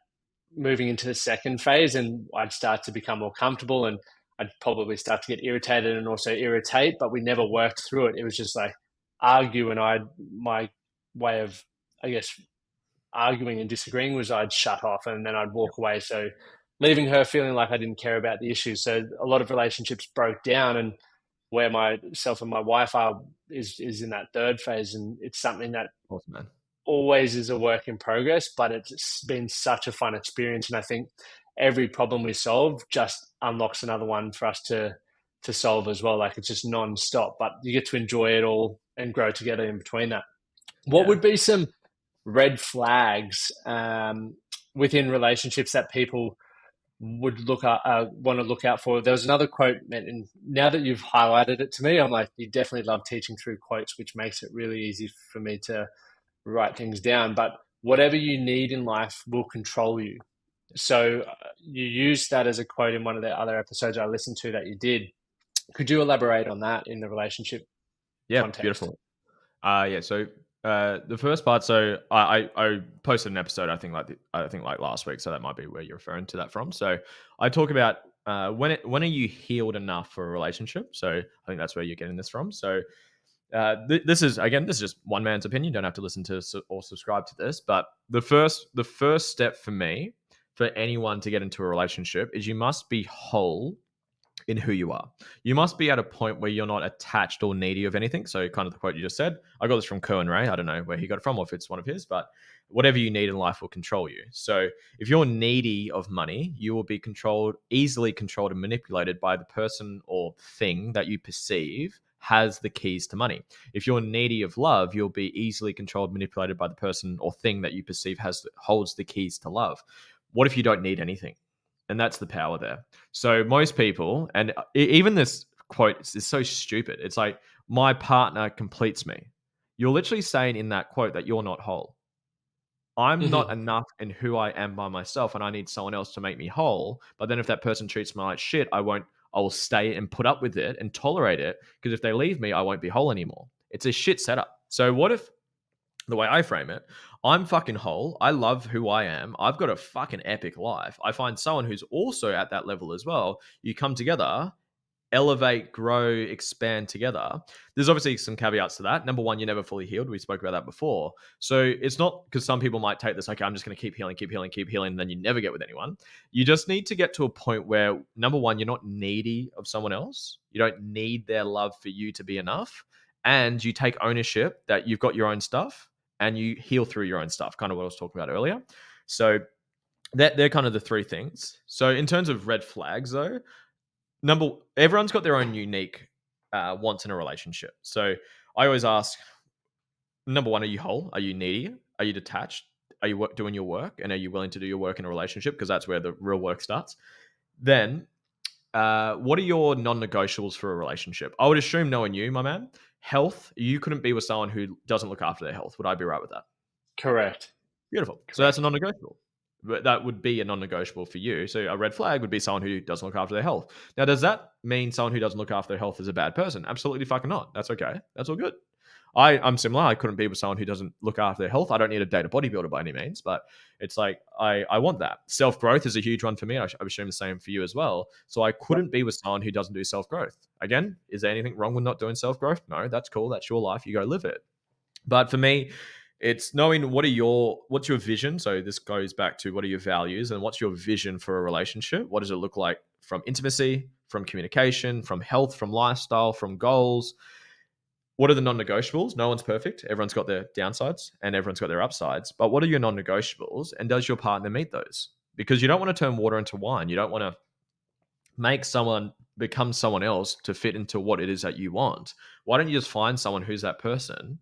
moving into the second phase, and I'd start to become more comfortable, and I'd probably start to get irritated and also irritate, but we never worked through it. It was just like argue, and my way of, I guess, arguing and disagreeing was I'd shut off and then I'd walk away. So leaving her feeling like I didn't care about the issue. So a lot of relationships broke down, and where myself and my wife are is in that third phase, and it's something that Awesome, man. always is a work in progress, but it's been such a fun experience. And I think every problem we solve just unlocks another one for us to solve as well. Like it's just non-stop, but you get to enjoy it all and grow together in between that. What Yeah. would be some red flags within relationships that people would want to look out for? There was another quote, and now that you've highlighted it to me, I'm like, you definitely love teaching through quotes, which makes it really easy for me to write things down. But whatever you need in life will control you. So you used that as a quote in one of the other episodes I listened to that you did. Could you elaborate on that in the relationship Yeah, context? beautiful. Yeah. So the first part. So I posted an episode. I think like last week. So that might be where you're referring to that from. So I talk about when are you healed enough for a relationship. So I think that's where you're getting this from. So this is just one man's opinion. You don't have to listen to or subscribe to this. But the first step for me for anyone to get into a relationship is you must be whole in who you are. You must be at a point where you're not attached or needy of anything. So, kind of the quote you just said. I got this from Cohen Ray. I don't know where he got it from or if it's one of his, but whatever you need in life will control you. So, if you're needy of money, you will be easily controlled and manipulated by the person or thing that you perceive has the keys to money. If you're needy of love, you'll be easily controlled, manipulated by the person or thing that you perceive holds the keys to love. What if you don't need anything? And that's the power there. So most people, and even this quote is so stupid. It's like, my partner completes me. You're literally saying in that quote that you're not whole. I'm not Hmm. enough in who I am by myself, and I need someone else to make me whole. But then if that person treats me like shit, I won't. I will stay and put up with it and tolerate it, because if they leave me, I won't be whole anymore. It's a shit setup. So what if, the way I frame it, I'm fucking whole. I love who I am. I've got a fucking epic life. I find someone who's also at that level as well. You come together, elevate, grow, expand together. There's obviously some caveats to that. Number one, you're never fully healed. We spoke about that before. So it's not, because some people might take this, okay, I'm just going to keep healing, keep healing, keep healing, and then you never get with anyone. You just need to get to a point where, number one, you're not needy of someone else. You don't need their love for you to be enough. And you take ownership that you've got your own stuff and you heal through your own stuff, kind of what I was talking about earlier. So they're kind of the three things. So in terms of red flags, though, everyone's got their own unique wants in a relationship. So I always ask, number one, are you whole? Are you needy? Are you detached? Are you doing your work? And are you willing to do your work in a relationship? Because that's where the real work starts. Then, what are your non-negotiables for a relationship? I would assume, knowing you, my man, health. You couldn't be with someone who doesn't look after their health. Would I be right with that? Correct. Beautiful. So that's a Correct. non-negotiable. But that would be a non-negotiable for you. So a red flag would be someone who doesn't look after their health. Now, does that mean someone who doesn't look after their health is a bad person? Absolutely fucking not. That's okay. That's all good. I'm similar. I couldn't be with someone who doesn't look after their health. I don't need to date a bodybuilder by any means, but it's like I want that. Self growth is a huge one for me. I assume the same for you as well. So I Yep. couldn't be with someone who doesn't do self growth. Again, is there anything wrong with not doing self growth? No, that's cool. That's your life. You go live it. But for me, it's knowing what's your vision. So this goes back to, what are your values and what's your vision for a relationship? What does it look like from intimacy, from communication, from health, from lifestyle, from goals? What are the non-negotiables? No one's perfect. Everyone's got their downsides and everyone's got their upsides. But what are your non-negotiables? And does your partner meet those? Because you don't want to turn water into wine. You don't want to make someone become someone else to fit into what it is that you want. Why don't you just find someone who's that person?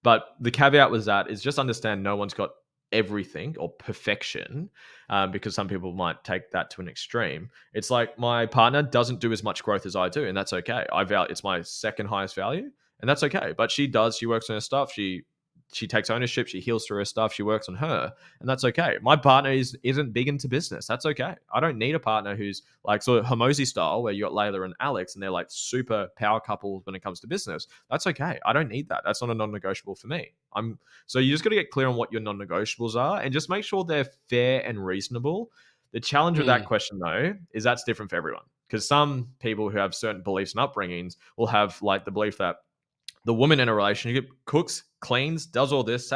But the caveat was that is just understand no one's got everything or perfection, because some people might take that to an extreme. It's like, my partner doesn't do as much growth as I do, and that's okay. It's my second highest value, and that's okay. But she does. She works on her stuff. She takes ownership. She heals through her stuff. She works on her, and that's okay. My partner isn't big into business. That's okay. I don't need a partner who's like sort of Hormozy style, where you got Layla and Alex, and they're like super power couples when it comes to business. That's okay. I don't need that. That's not a non-negotiable for me. So you just got to get clear on what your non-negotiables are, and just make sure they're fair and reasonable. The challenge with that Mm. question, though, is that's different for everyone, because some people who have certain beliefs and upbringings will have like the belief that the woman in a relationship cooks, cleans, does all this,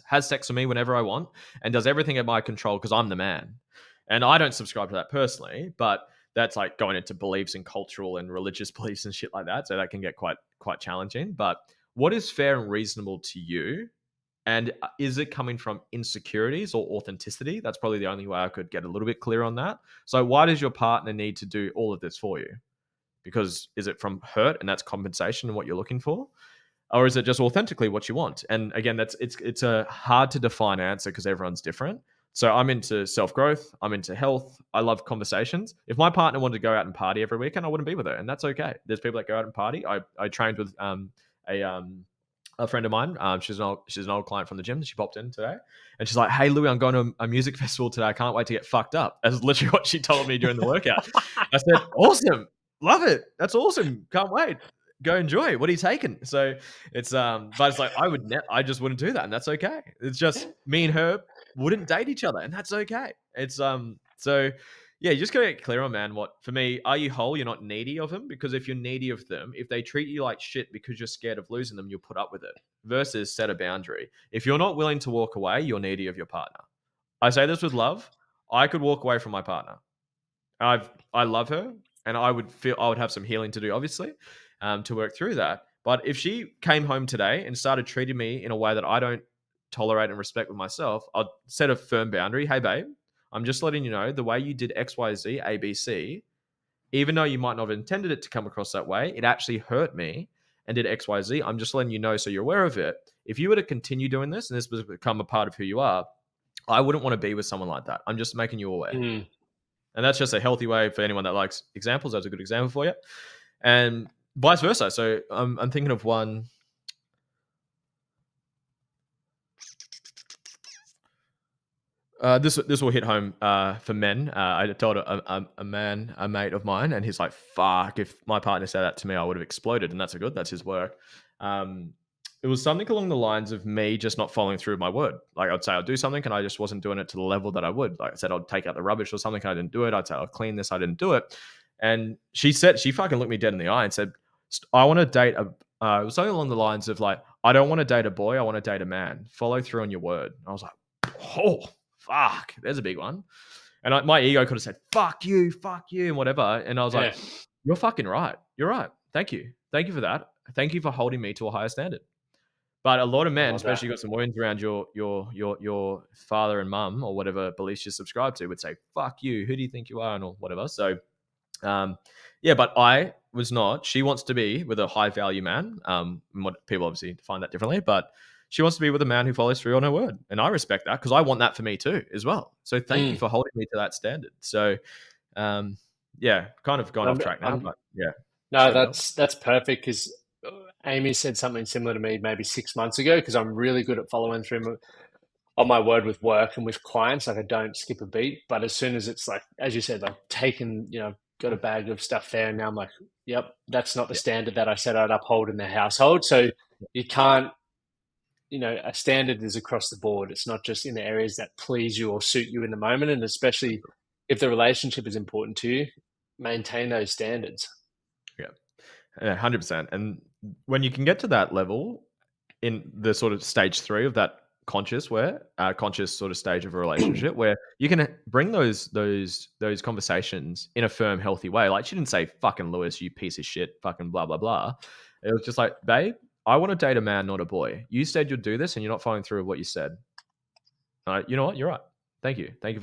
has sex with me whenever I want, and does everything at my control because I'm the man. And I don't subscribe to that personally, but that's like going into beliefs and cultural and religious beliefs and shit like that. So that can get quite challenging. But what is fair and reasonable to you, And is it coming from insecurities or authenticity? That's probably the only way I could get a little bit clear on that. So why does your partner need to do all of this for you? Because is it from hurt and that's compensation and what you're looking for? Or is it just authentically what you want? And again, it's a hard to define answer because everyone's different. So I'm into self growth. I'm into health. I love conversations. If my partner wanted to go out and party every weekend, I wouldn't be with her, and that's okay. There's people that go out and party. I trained with a a friend of mine. She's an old client from the gym. She popped in today, and she's like, "Hey, Louis, I'm going to a music festival today. I can't wait to get fucked up." That's literally what she told me during the workout. I said, "Awesome, love it. That's awesome. Can't wait. Go enjoy. What are you taking?" So it's but it's like I just wouldn't do that, and that's okay. It's just me and her wouldn't date each other, and that's okay. It's so yeah, you just gotta get clear on, man. What for me, are you whole? You're not needy of them, because if you're needy of them, if they treat you like shit because you're scared of losing them, you'll put up with it. Versus set a boundary. If you're not willing to walk away, you're needy of your partner. I say this with love. I could walk away from my partner. I love her, and I would have some healing to do, obviously, to work through that. But if she came home today and started treating me in a way that I don't tolerate and respect with myself, I'd set a firm boundary. Hey, babe, I'm just letting you know the way you did X, Y, Z, A, B, C. Even though you might not have intended it to come across that way, it actually hurt me and did X, Y, Z. I'm just letting you know so you're aware of it. If you were to continue doing this and this was become a part of who you are, I wouldn't want to be with someone like that. I'm just making you aware. Mm. And that's just a healthy way for anyone that likes examples. That's a good example for you. And vice versa. So I'm thinking of one. This will hit home for men. I told a man, a mate of mine, and he's like, "Fuck! If my partner said that to me, I would have exploded." And that's his work. Um, it was something along the lines of me just not following through with my word. Like I'd say I'd do something, and I just wasn't doing it to the level that I would. Like I said, I'd take out the rubbish or something, and I didn't do it. I'd say I'll clean this, I didn't do it. And she fucking looked me dead in the eye and said, "I want to date a." It was something along the lines of like, "I don't want to date a boy. I want to date a man. Follow through on your word." And I was like, "Oh." Fuck, there's a big one. And my ego could have said, fuck you, and whatever. And I was like, Yeah, you're fucking right. You're right. Thank you. Thank you for that. Thank you for holding me to a higher standard. But a lot of I men, love that. especially got some wounds around your father and mum or whatever beliefs you subscribe to, would say, fuck you. Who do you think you are? And or whatever. So yeah, but I was not. She wants to be with a high value man. What people obviously define that differently, but she wants to be with a man who follows through on her word, and I respect that because I want that for me too, as well. So thank you Mm. for holding me to that standard. So, um, yeah, kind of gone off I'm, track now, I'm, but yeah, no, keep going. that's perfect because Amy said something similar to me maybe 6 months ago because I'm really good at following through on my word with work and with clients. Like I don't skip a beat, but as soon as it's like, as you said, like taken, got a bag of stuff there, and now I'm like, yep, that's not the Yeah, standard that I said I'd uphold in the household. So you can't, a standard is across the board. It's not just in the areas that please you or suit you in the moment, and especially if the relationship is important to you, maintain those standards. yeah, yeah, 100%. And when you can get to that level in the sort of stage 3 of that conscious sort of stage of a relationship where you can bring those conversations in a firm, healthy way. Like she didn't say, fucking Lewis, you piece of shit, fucking blah, blah, blah. It was just like, babe, I want to date a man, not a boy. You said you'd do this and you're not following through with what you said. You know what? You're right. Thank you. Thank you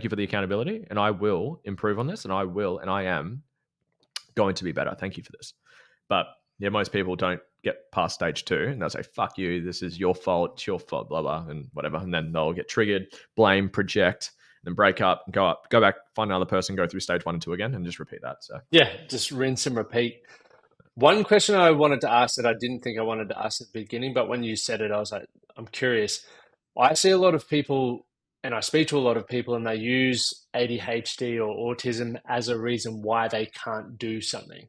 for the accountability. And I will improve on this, and I am going to be better. Thank you for this. But yeah, most people don't get past stage 2, and they'll say, fuck you, this is your fault, it's your fault, blah, blah, and whatever. And then they'll get triggered, blame, project, and then break up, and go back, find another person, go through stage 1 and 2 again, and just repeat that. So Yeah, just rinse and repeat. One question I wanted to ask that I didn't think I wanted to ask at the beginning, but when you said it, I was like, I'm curious. I see a lot of people and I speak to a lot of people and they use ADHD or autism as a reason why they can't do something.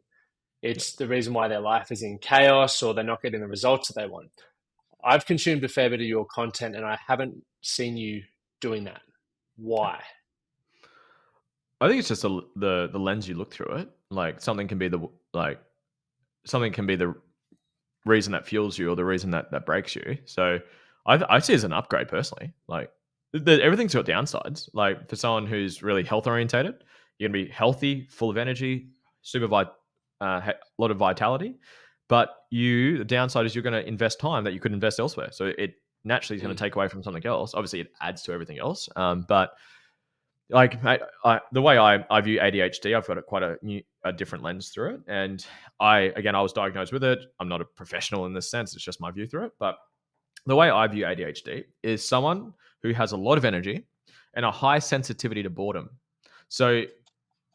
yeah. It's the reason why their life is in chaos or they're not getting the results that they want. I've consumed a fair bit of your content and I haven't seen you doing that. Why? I think it's just the lens you look through it. Like something can be the reason that fuels you or the reason that breaks you. So I see it as an upgrade personally. Like everything's got downsides. Like for someone who's really health orientated, you're gonna be healthy, full of energy, a lot of vitality. But the downside is you're going to invest time that you could invest elsewhere. So it naturally is going Mm. to take away from something else. Obviously, it adds to everything else. But like mate, the way I view ADHD, I've got a different lens through it. And I was diagnosed with it. I'm not a professional in this sense. It's just my view through it. But the way I view ADHD is someone who has a lot of energy and a high sensitivity to boredom. So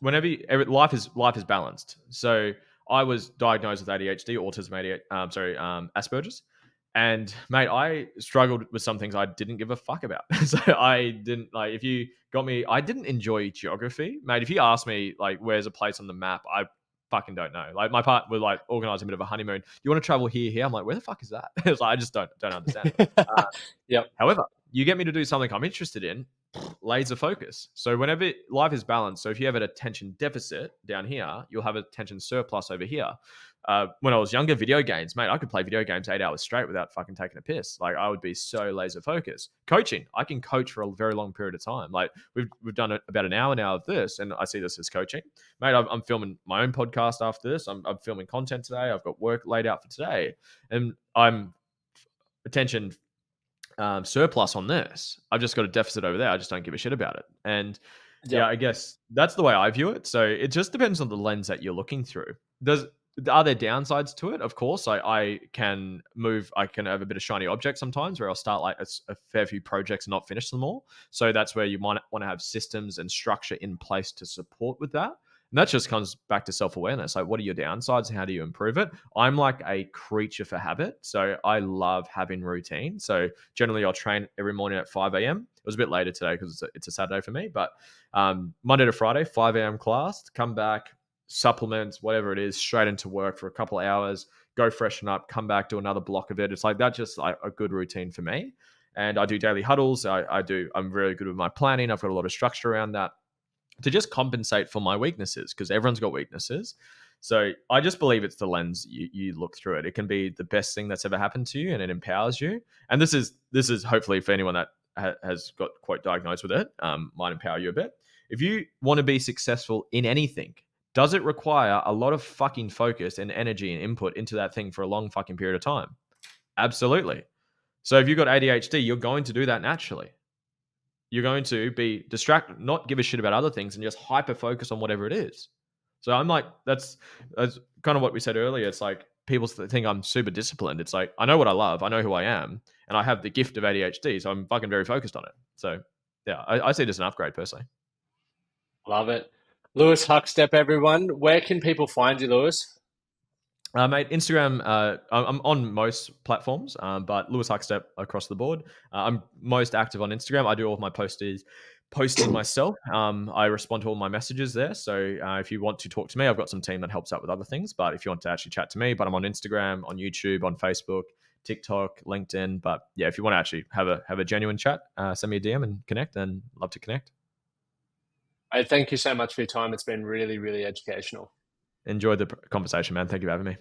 whenever life is balanced. So I was diagnosed with ADHD, autism, Asperger's, and mate, I struggled with some things I didn't give a fuck about. So I didn't like if you got me. I didn't enjoy geography, mate. If you ask me like where's a place on the map, I fucking don't know. Like my part would like organize a bit of a honeymoon. You want to travel here? I'm like, where the fuck is that? It's like I just don't understand it. Uh, Yep. However, you get me to do something I'm interested in, laser focus. So whenever life is balanced, so if you have an attention deficit down here, you'll have attention surplus over here. When I was younger, video games, mate, I could play video games 8 hours straight without fucking taking a piss. Like I would be so laser focused. Coaching, I can coach for a very long period of time. Like we've done about an hour now of this, and I see this as coaching, mate. I'm filming my own podcast after this. I'm filming content today. I've got work laid out for today, and I'm attention surplus on this. I've just got a deficit over there. I just don't give a shit about it. And yeah, Yep. I guess that's the way I view it. So it just depends on the lens that you're looking through. Are there downsides to it? Of course, I can move. I can have a bit of shiny object sometimes, where I'll start like a fair few projects and not finish them all. So that's where you might want to have systems and structure in place to support with that. And that just comes back to self awareness. Like, what are your downsides? How do you improve it? I'm like a creature for habit. So I love having routine. So generally, I'll train every morning at 5 a.m. It was a bit later today because it's a Saturday for me, but Monday to Friday, 5 a.m. class, come back, supplements, whatever it is, straight into work for a couple of hours, go freshen up, come back, do another block of it. It's like that's just like a good routine for me. And I do daily huddles. I'm really good with my planning. I've got a lot of structure around that to just compensate for my weaknesses because everyone's got weaknesses. So I just believe it's the lens you look through it. It can be the best thing that's ever happened to you, and it empowers you. And this is hopefully for anyone that has got quite diagnosed with it, might empower you a bit. If you want to be successful in anything, does it require a lot of fucking focus and energy and input into that thing for a long fucking period of time? Absolutely. So if you've got ADHD, you're going to do that naturally. You're going to be distracted, not give a shit about other things, and just hyper focus on whatever it is. So I'm like, that's kind of what we said earlier. It's like people think I'm super disciplined. It's like I know what I love, I know who I am, and I have the gift of ADHD, so I'm fucking very focused on it. So yeah, I see it as an upgrade personally. Love it. Lewis Huckstep, everyone. Where can people find you, Lewis? Mate, Instagram, I'm on most platforms, but Lewis Huckstep across the board. I'm most active on Instagram. I do all of my posting myself. I respond to all my messages there. So if you want to talk to me, I've got some team that helps out with other things. But if you want to actually chat to me, but I'm on Instagram, on YouTube, on Facebook, TikTok, LinkedIn. But yeah, if you want to actually have a genuine chat, send me a DM and connect. And love to connect. I thank you so much for your time. It's been really, really educational. Enjoyed the conversation, man. Thank you for having me.